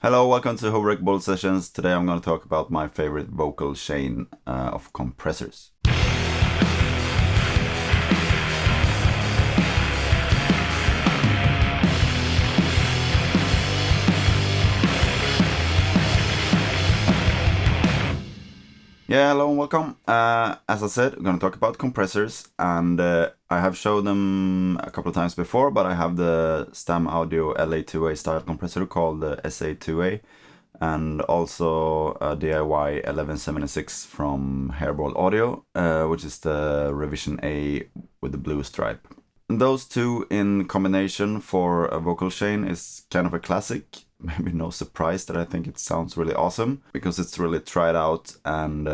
Hello, welcome to HoboRec Bold Sessions. Today I'm going to talk about my favorite vocal chain of compressors. Yeah, hello and welcome. As I said, I'm going to talk about compressors, and I have shown them a couple of times before, but I have the Stam Audio LA-2A style compressor called the SA-2A, and also a DIY 1176 from Hairball Audio, which is the revision A with the blue stripe. And those two in combination for a vocal chain is kind of a classic. Maybe no surprise that I think it sounds really awesome, because it's really tried out, and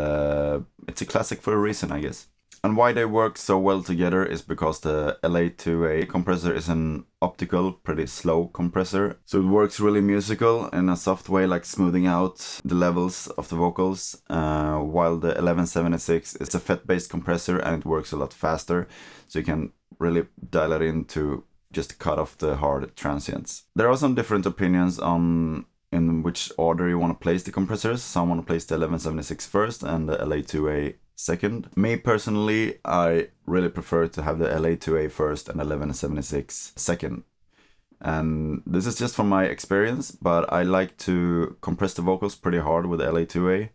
it's a classic for a reason, I guess. And why they work so well together is because the LA-2A compressor is an optical, pretty slow compressor. So it works really musical in a soft way, like smoothing out the levels of the vocals, while the 1176 is a FET-based compressor and it works a lot faster. So you can really dial it in to just cut off the hard transients. There are some different opinions on in which order you want to place the compressors. Some want to place the 1176 first and the LA-2A second. Me personally, I really prefer to have the LA-2A first and 1176 second. And this is just from my experience, but I like to compress the vocals pretty hard with the LA-2A.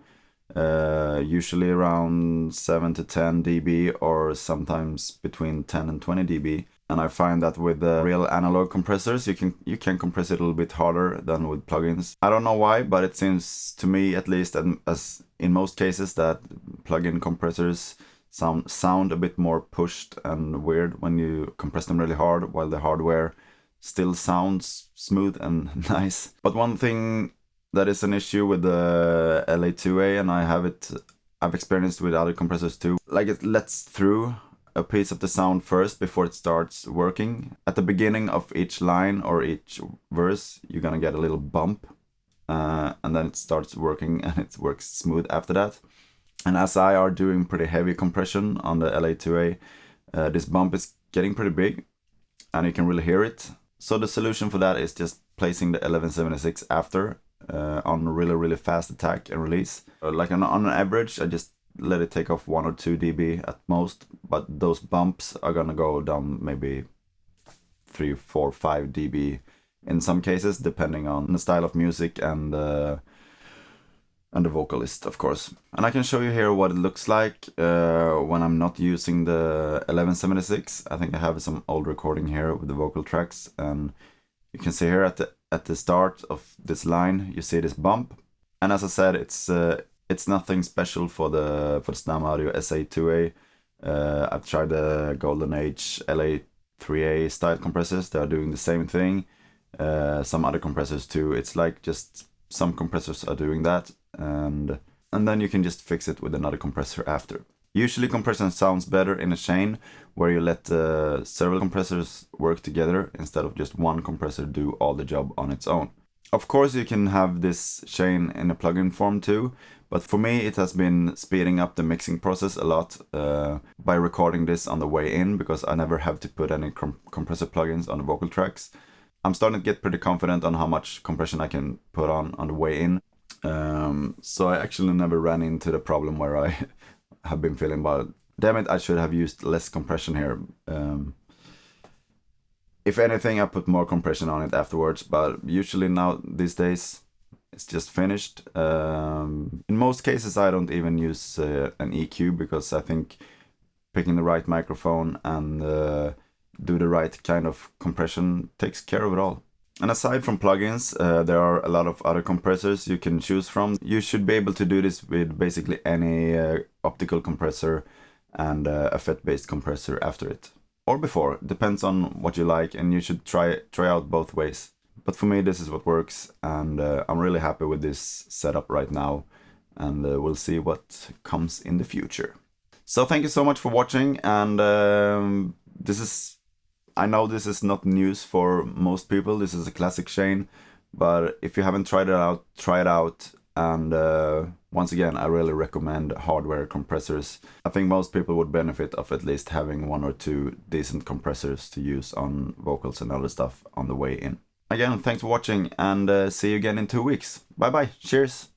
Usually around 7 to 10 dB, or sometimes between 10 and 20 dB. And I find that with the real analog compressors, you can compress it a little bit harder than with plugins. I don't know why, but it seems to me, at least as in most cases, that plugin compressors sound a bit more pushed and weird when you compress them really hard, while the hardware still sounds smooth and nice. But one thing that is an issue with the LA-2A, and I've experienced with other compressors too, like it lets through a piece of the sound first before it starts working. At the beginning of each line or each verse, you're gonna get a little bump, and then it starts working and it works smooth after that. And as I are doing pretty heavy compression on the LA-2A, this bump is getting pretty big and you can really hear it. So the solution for that is just placing the 1176 after, on really fast attack and release. Like on an average, I just let it take off 1 or 2 dB at most, but those bumps are gonna go down maybe 3, 4, 5 dB in some cases, depending on the style of music and the vocalist, of course. And I can show you here what it looks like when I'm not using the 1176. I think I have some old recording here with the vocal tracks, and you can see here at the start of this line, you see this bump. And as I said, it's nothing special for the Stam Audio SA-2A. I've tried the Golden Age LA-3A style compressors. They are doing the same thing. Some other compressors too. It's like just some compressors are doing that, and then you can just fix it with another compressor after. Usually compression sounds better in a chain where you let several compressors work together instead of just one compressor do all the job on its own. Of course, you can have this chain in a plugin form too, but for me it has been speeding up the mixing process a lot by recording this on the way in, because I never have to put any compressor plugins on the vocal tracks. I'm starting to get pretty confident on how much compression I can put on the way in. So I actually never ran into the problem where I have been feeling, well, damn it, I should have used less compression here. If anything, I put more compression on it afterwards, but usually now these days it's just finished. In most cases I don't even use an EQ, because I think picking the right microphone and do the right kind of compression takes care of it all. And aside from plugins, there are a lot of other compressors you can choose from. You should be able to do this with basically any optical compressor and a FET-based compressor after it. Or before, depends on what you like, and you should try out both ways. But for me, this is what works, and I'm really happy with this setup right now, and we'll see what comes in the future. So thank you so much for watching, and I know this is not news for most people. This is a classic chain, but if you haven't tried it out, try it out. And once again, I really recommend hardware compressors. I think most people would benefit of at least having 1 or 2 decent compressors to use on vocals and other stuff on the way in. again, thanks for watching, and see you again in 2 weeks. Bye bye. Cheers.